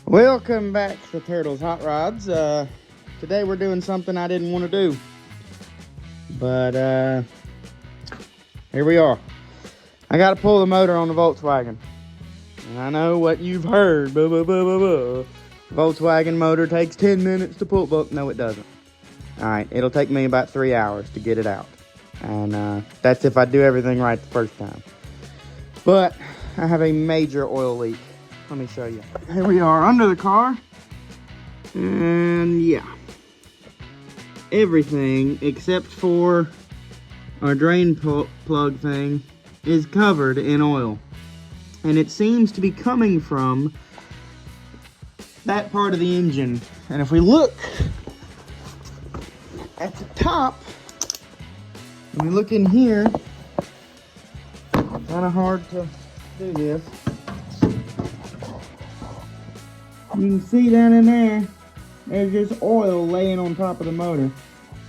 Welcome back to Turtles Hot Rods. Today we're doing something I didn't want to do, but here we are. I got to pull the motor on the Volkswagen, and I know what you've heard. Volkswagen motor takes 10 minutes to pull. Well, no, it doesn't. All right, it'll take me about 3 hours to get it out, and that's if I do everything right the first time. But I have a major oil leak. Let me show you. Here we are under the car. And yeah. Everything except for our drain plug thing is covered in oil. And it seems to be coming from that part of the engine. And if we look at the top, when we look in here, kind of hard to do this. You can see down in there, there's just oil laying on top of the motor.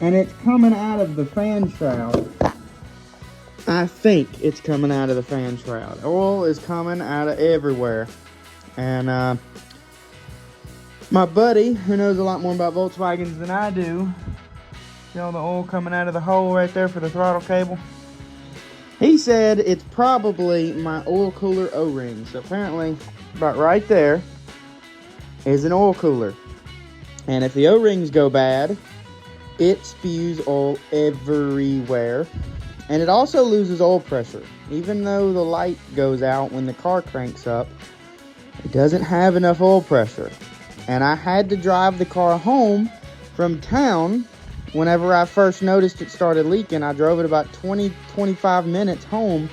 And it's coming out of the fan shroud. I think it's coming out of the fan shroud. Oil is coming out of everywhere. And my buddy, who knows a lot more about Volkswagens than I do, see all the oil coming out of the hole right there for the throttle cable? He said it's probably my oil cooler O-ring. So apparently, about right there is an oil cooler, and if the O-rings go bad, it spews oil everywhere, and it also loses oil pressure. Even though the light goes out when the car cranks up, it doesn't have enough oil pressure. And I had to drive the car home from town whenever I first noticed it started leaking. I drove it about 20-25 minutes home,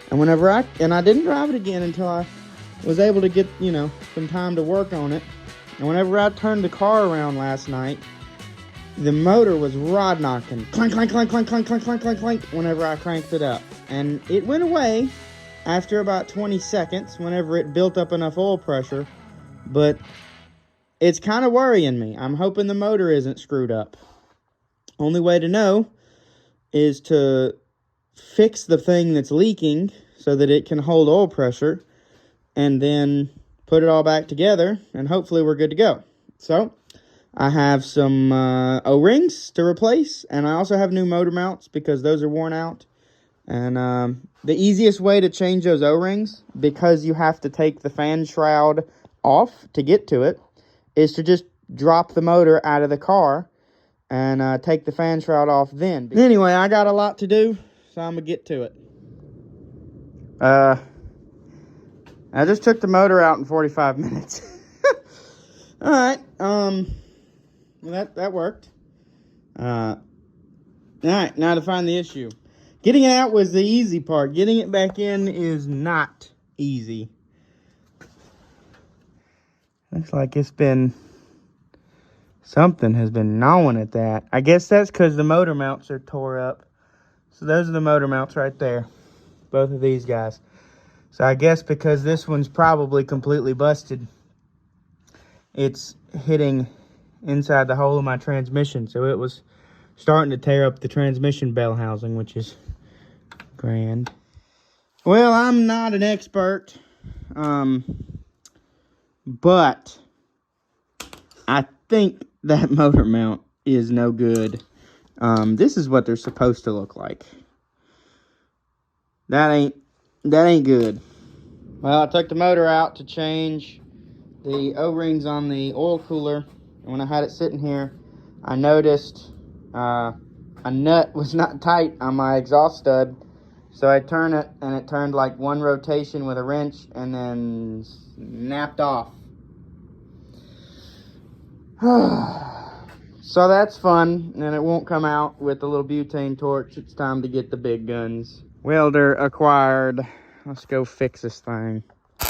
and I didn't drive it again until I was able to get, some time to work on it. And whenever I turned the car around last night, the motor was rod knocking. Clank, clank, clank, clank, clank, clank, clank, clank, clank, whenever I cranked it up. And it went away after about 20 seconds whenever it built up enough oil pressure. But it's kind of worrying me. I'm hoping the motor isn't screwed up. Only way to know is to fix the thing that's leaking so that it can hold oil pressure, and then put it all back together, and hopefully we're good to go. So I have some O-rings to replace, and I also have new motor mounts because those are worn out. And the easiest way to change those O-rings, because you have to take the fan shroud off to get to it, is to just drop the motor out of the car and take the fan shroud off then. Anyway, I got a lot to do, so I'm going to get to it. I just took the motor out in 45 minutes. All right. Well, that worked. All right. Now to find the issue. Getting it out was the easy part. Getting it back in is not easy. Looks like something has been gnawing at that. I guess that's because the motor mounts are tore up. So those are the motor mounts right there. Both of these guys. So I guess because this one's probably completely busted, it's hitting inside the hole of my transmission. So it was starting to tear up the transmission bell housing, which is grand. Well, I'm not an expert, but I think that motor mount is no good. This is what they're supposed to look like. That ain't good. Well, I took the motor out to change the O-rings on the oil cooler. And when I had it sitting here, I noticed a nut was not tight on my exhaust stud. So I turned it, and it turned like one rotation with a wrench and then snapped off. So that's fun, and it won't come out with the little butane torch. It's time to get the big guns. Welder acquired. Let's go fix this thing. I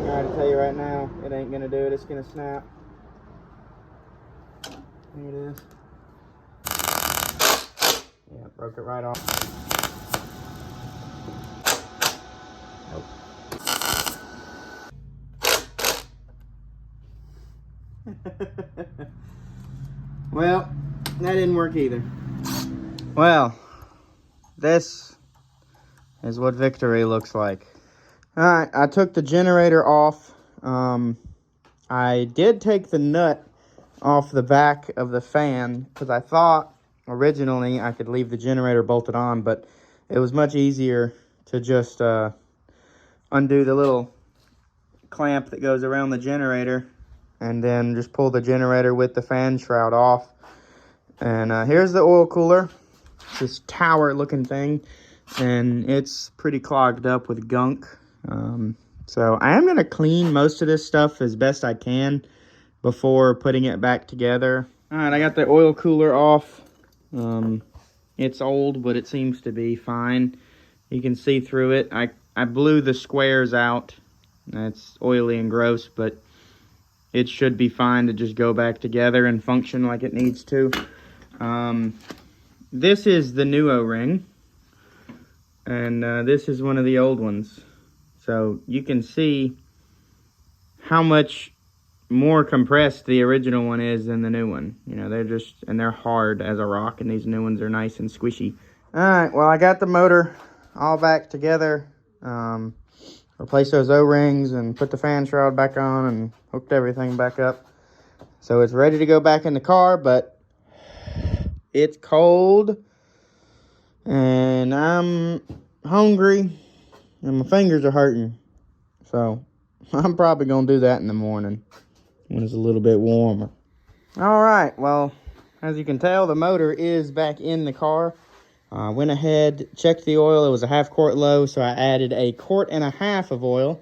gotta tell you right now, it ain't gonna do it. It's gonna snap. There it is. Yeah, broke it right off. Well, that didn't work either. Well, this is what victory looks like. Alright, I took the generator off. I did take the nut off the back of the fan because I thought originally I could leave the generator bolted on, but it was much easier to just undo the little clamp that goes around the generator and then just pull the generator with the fan shroud off. And here's the oil cooler, this tower looking thing, and it's pretty clogged up with gunk. So I am going to clean most of this stuff as best I can before putting it back together. Alright, I got the oil cooler off. It's old, but it seems to be fine. You can see through it. I blew the squares out. It's oily and gross, but it should be fine to just go back together and function like it needs to. This is the new O-ring, and this is one of the old ones. So you can see how much more compressed the original one is than the new one. You know, they're hard as a rock, and these new ones are nice and squishy. Alright, well, I got the motor all back together. Replaced those O-rings and put the fan shroud back on and hooked everything back up. So it's ready to go back in the car, but it's cold and I'm hungry and my fingers are hurting. So I'm probably going to do that in the morning when it's a little bit warmer. Alright, well, as you can tell, the motor is back in the car. Went ahead, checked the oil. It was a 1/2 quart low, so I added 1.5 quarts of oil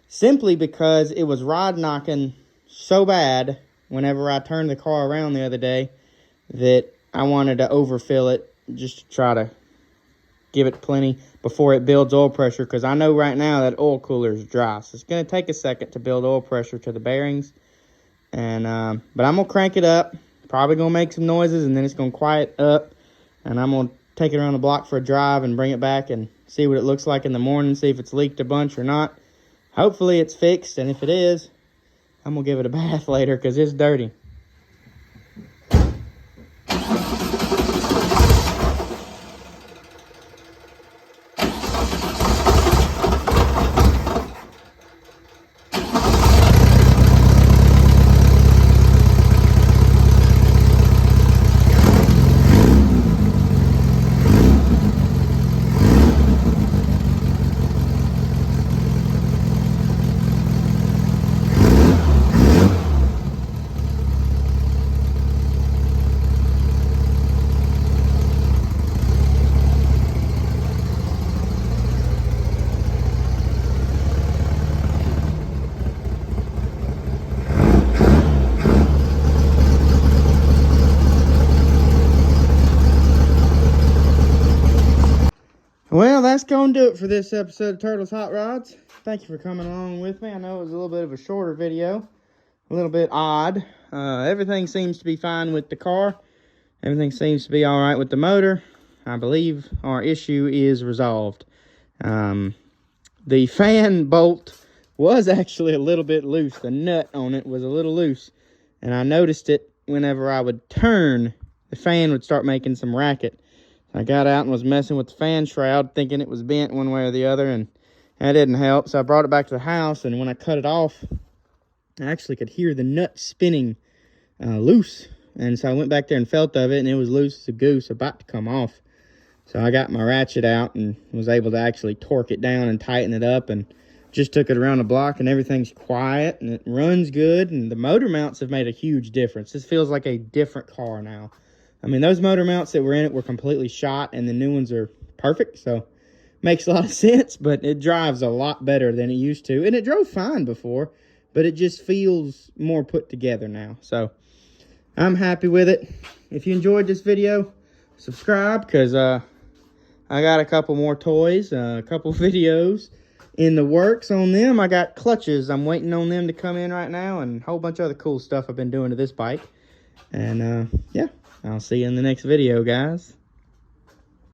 simply because it was rod knocking so bad whenever I turned the car around the other day that I wanted to overfill it just to try to give it plenty before it builds oil pressure, because I know right now that oil cooler is dry. So it's going to take a second to build oil pressure to the bearings. And but I'm going to crank it up. Probably going to make some noises, and then it's going to quiet up. And I'm going to take it around the block for a drive and bring it back and see what it looks like in the morning, see if it's leaked a bunch or not. Hopefully it's fixed, and if it is, I'm going to give it a bath later because it's dirty. Well, that's going to do it for this episode of Turtles Hot Rods. Thank you for coming along with me. I know it was a little bit of a shorter video, a little bit odd. Everything seems to be fine with the car. Everything seems to be all right with the motor. I believe our issue is resolved. The fan bolt was actually a little bit loose. The nut on it was a little loose, and I noticed it whenever I would turn, the fan would start making some racket. I got out and was messing with the fan shroud, thinking it was bent one way or the other, and that didn't help. So I brought it back to the house, and when I cut it off, I actually could hear the nut spinning loose. And so I went back there and felt of it, and it was loose as a goose, about to come off. So I got my ratchet out and was able to actually torque it down and tighten it up, and just took it around the block, and everything's quiet, and it runs good, and the motor mounts have made a huge difference. This feels like a different car now. I mean, those motor mounts that were in it were completely shot, and the new ones are perfect, so makes a lot of sense, but it drives a lot better than it used to. And it drove fine before, but it just feels more put together now. So I'm happy with it. If you enjoyed this video, subscribe, because I got a couple more toys, a couple videos in the works on them. I got clutches. I'm waiting on them to come in right now, and a whole bunch of other cool stuff I've been doing to this bike. And yeah. I'll see you in the next video, guys.